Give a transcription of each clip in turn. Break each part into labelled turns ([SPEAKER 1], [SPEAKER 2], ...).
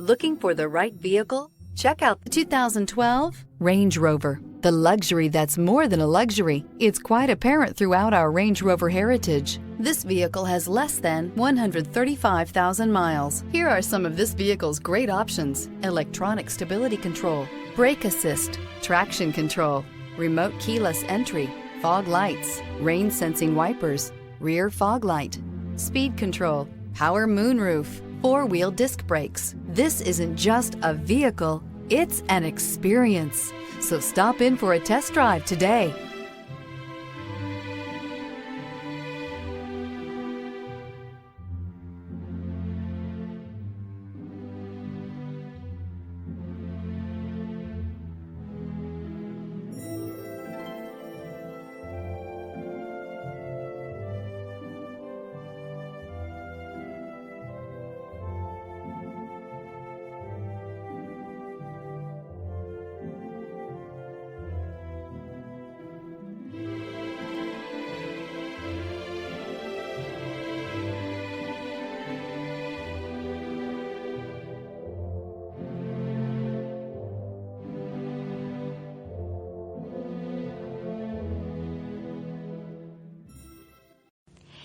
[SPEAKER 1] Looking for the right vehicle? Check out the 2012 Range Rover. The luxury that's more than a luxury. It's quite apparent throughout our Range Rover heritage. This vehicle has less than 135,000 miles. Here are some of this vehicle's great options: electronic stability control, brake assist, traction control, remote keyless entry, fog lights, rain sensing wipers, rear fog light, speed control, power moonroof, four-wheel disc brakes. This isn't just a vehicle, it's an experience. So stop in for a test drive today.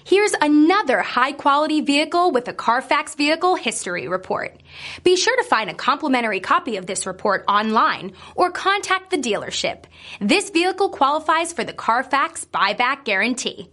[SPEAKER 2] Here's another high-quality vehicle with a Carfax Vehicle History Report. Be sure to find a complimentary copy of this report online or contact the dealership. This vehicle qualifies for the Carfax Buyback Guarantee.